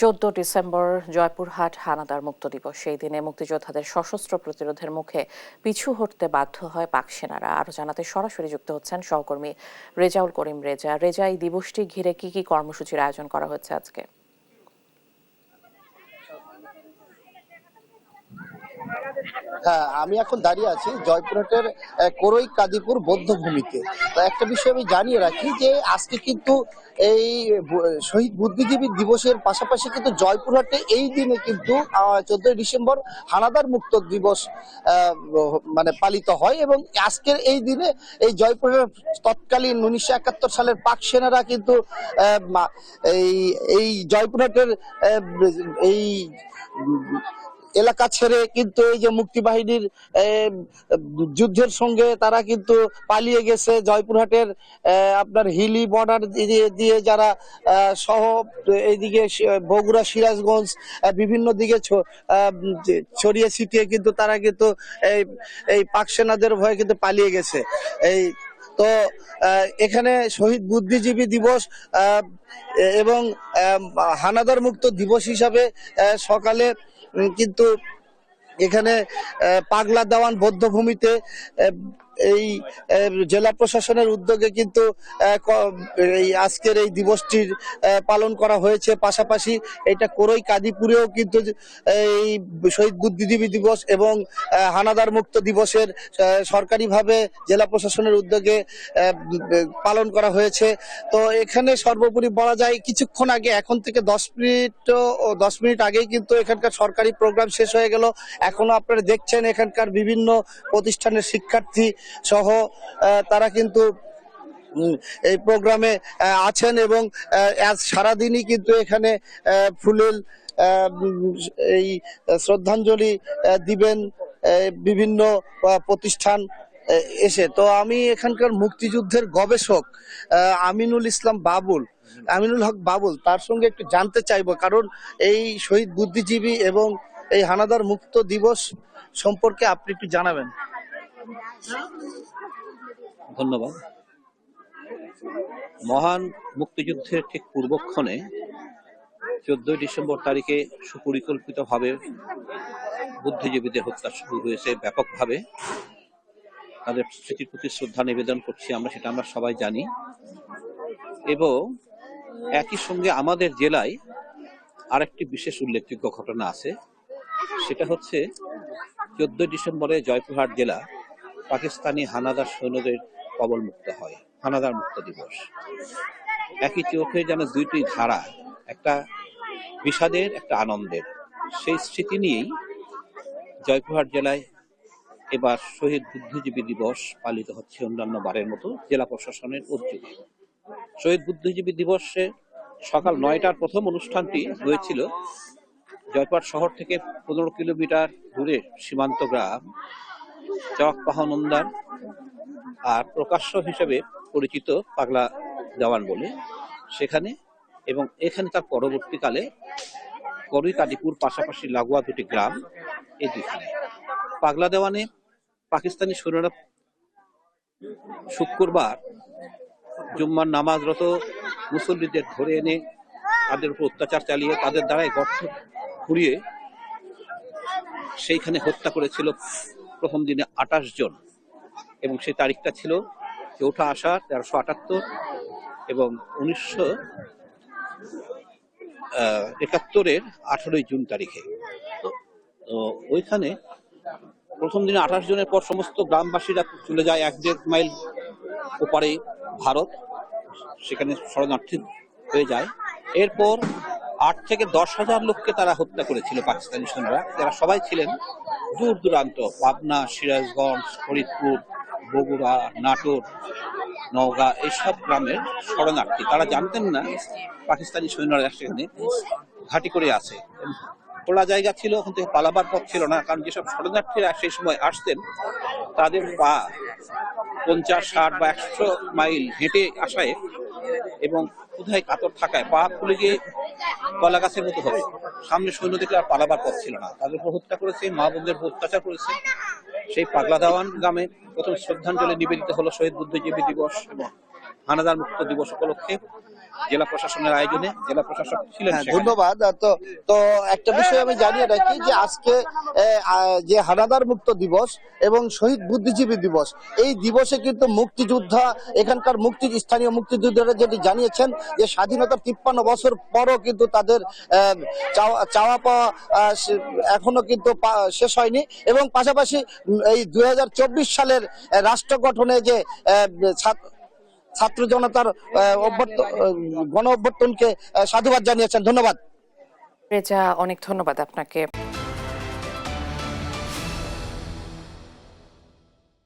December Joypurhat হানাদার মুক্ত দিবস। সেই দিনে মুক্তিযোদ্ধাদের সশস্ত্র প্রতিরোধের মুখে পিছু হটতে বাধ্য হয় পাক সেনারা। আরো জানাতে সরাসরি যুক্ত হচ্ছেন সহকর্মী রেজাউল করিম রেজা। রেজা, এই দিবসটি ঘিরে কি কি কর্মসূচির আয়োজন করা হচ্ছে আজকে? হ্যাঁ, আমি এখন দাঁড়িয়ে আছি জয়পুরহাটের করই কাদিপুর বৌদ্ধভূমিতে। তো একটা বিষয় আমি জানিয়ে রাখি যে আজকে কিন্তু এই শহীদ বুদ্ধিজীবী দিবসের পাশাপাশি কিন্তু জয়পুরহাটে এই দিনে কিন্তু 14ই ডিসেম্বর হানাদার মুক্ত দিবস মানে পালিত হয়। এবং আজকের এই দিনে এই জয়পুরহাট তৎকালীন 1971 সালের পাক সেনারা কিন্তু এই এই জয়পুরহাটের এই এলাকা ছেড়ে কিন্তু এই যে মুক্তিবাহিনীর যুদ্ধের সঙ্গে তারা কিন্তু পালিয়ে গেছে। জয়পুরহাটের আপনার হিলি বর্ডার দিয়ে যারা সহ এইদিকে বগুড়া, সিরাজগঞ্জ বিভিন্ন দিকে ছড়িয়ে ছিটিয়ে কিন্তু তারা কিন্তু এই পাক সেনাদের ভয়ে কিন্তু পালিয়ে গেছে। এই তো এখানে শহীদ বুদ্ধিজীবী দিবস এবং হানাদার মুক্ত দিবস হিসাবে সকালে কিন্তু এখানে পাগলা দেওয়ান বৌদ্ধভূমিতে এই জেলা প্রশাসনের উদ্যোগে কিন্তু এই আজকের এই দিবসটির পালন করা হয়েছে। পাশাপাশি এটা করই কাদিপুরেও কিন্তু এই শহীদ বুদ্ধিজীবী দিবস এবং হানাদার মুক্ত দিবসের সরকারিভাবে জেলা প্রশাসনের উদ্যোগে পালন করা হয়েছে। তো এখানে সর্বোপরি বলা যায় কিছুক্ষণ আগে, এখন থেকে 10 মিনিট আগেই কিন্তু এখানকার সরকারি প্রোগ্রাম শেষ হয়ে গেল। এখনো আপনারা দেখছেন এখানকার বিভিন্ন প্রতিষ্ঠানের শিক্ষার্থী সহ তারা কিন্তু এই প্রোগ্রামে আছেন এবং আজ সারাদিনই কিন্তু এখানে ফুলেল এই শ্রদ্ধাঞ্জলি দিবেন বিভিন্ন প্রতিষ্ঠান এসে। তো আমি এখানকার মুক্তিযুদ্ধের গবেষক আমিনুল হক বাবুল, তার সঙ্গে একটু জানতে চাইবো, কারণ এই শহীদ বুদ্ধিজীবী এবং এই হানাদার মুক্ত দিবস সম্পর্কে আপনি একটু জানাবেন। ধন্যবাদ। মহান মুক্তিযুদ্ধের ঠিক পূর্বক্ষণে 14ই ডিসেম্বর তারিখে সুপরিকল্পিতভাবে বুদ্ধিজীবীদের হত্যা শুরু হয়েছে ব্যাপকভাবে। তাদের স্মৃতির প্রতি শ্রদ্ধা নিবেদন করছি আমরা সবাই জানি। এবং একই সঙ্গে আমাদের জেলায় আরেকটি বিশেষ উল্লেখযোগ্য ঘটনা আছে, সেটা হচ্ছে 14ই ডিসেম্বরে জয়পুরহাট জেলা পাকিস্তানি হানাদার সৈন্যদের কবল মুক্ত হয়, হানাদার মুক্ত দিবস। একই চোখে যেন দুইটি ধারা, একটা বিষাদের, একটা আনন্দের। সেই স্মৃতি নিয়েই জয়পুরহাট জেলায় এবার শহীদ বুদ্ধিজীবী দিবস পালিত হচ্ছে অন্যান্য বারের মতো জেলা প্রশাসনের উদ্যোগে। শহীদ বুদ্ধিজীবী দিবসে সকাল 9টার প্রথম অনুষ্ঠানটি হয়েছিল জয়পুরহাট শহর থেকে 15 কিলোমিটার দূরে সীমান্ত গ্রাম চকপাহনন্দার, আর প্রকাশ্য হিসেবে পরিচিত পাগলা দেওয়ান বলে সেখানে। এবং এখানে তার পরবর্তীকালে করই কাদিপুর পাশাপাশি লাগোয়া দুটি গ্রাম, এই দুখানে পাগলা দেওয়ানে পাকিস্তানি সৈন্যরা শুক্রবার জুম্মার নামাজরত মুসল্লিদের ধরে এনে তাদের উপর অত্যাচার চালিয়ে তাদের দ্বারাই গর্ত খুঁড়িয়ে সেইখানে হত্যা করেছিল প্রথম দিনে 28 জন। এবং সেই তারিখটা ছিল 4 আষাঢ় 1378 এবং 1971-এর 18 জুন তারিখে। তো ওইখানে প্রথম দিনে 28 জনের পর সমস্ত গ্রামবাসীরা চলে যায় 1-1.5 মাইল ওপারে ভারত, সেখানে শরণার্থী হয়ে যায়। এরপর 8 থেকে 10,000 লোককে তারা হত্যা করেছিল পাকিস্তানি সৈন্যরা, যারা সবাই ছিলেন দূর দূরান্ত, পাবনা, সিরাজগঞ্জ, ফরিদপুর, বগুড়া, নাটোর, নওগাঁ এইসব গ্রামের শরণার্থী। তারা জানতেন না পাকিস্তানি সৈন্যরা সেখানে ঘাঁটি করে আছে, খোলা জায়গা ছিল, ওখান থেকে পালাবার পথ ছিল না। কারণ যেসব শরণার্থীরা সেই সময় আসতেন তাদের পা 50, 60 বা 100 মাইল হেঁটে আসায় এবং কোথায় কাতর থাকায় পা ফুলে গিয়ে কলা গাছের মতো হবে। সামনে সৈন্য দেখলে আর পালাবার পথ ছিল না, তাদের উপর হত্যা করেছে, মা বোনদের উপর অত্যাচার করেছে। সেই পাগলা দেওয়ান গ্রামে প্রথম শ্রদ্ধাঞ্জলি নিবেদিত হলো শহীদ বুদ্ধিজীবী দিবস এবং হানাদার মুক্ত দিবস উপলক্ষে। জেলা প্রশাসনের আয়োজনে জেলা প্রশাসক ছিলেন হ্যাঁ, সেখানে। ধন্যবাদ। তো তো একটা বিষয় আমি জানিয়ে রাখি যে আজকে যে হানাদার মুক্ত দিবস এবং শহীদ বুদ্ধিজীবী দিবস, এই দিবসে কিন্তু মুক্তিযোদ্ধা, এখানকার স্থানীয় মুক্তিযোদ্ধারা যেটি জানিয়েছেন যে স্বাধীনতার 53 বছর পরও কিন্তু তাদের চাওয়া পাওয়া এখনো কিন্তু শেষ হয়নি। এবং পাশাপাশি এই 2024 সালের রাষ্ট্র গঠনে যে ছাত্র জনতার গণ অভ্যর্থনকে সাধুবাদ জানিয়েছেন। ধন্যবাদ। রেজা, অনেক ধন্যবাদ আপনাকে।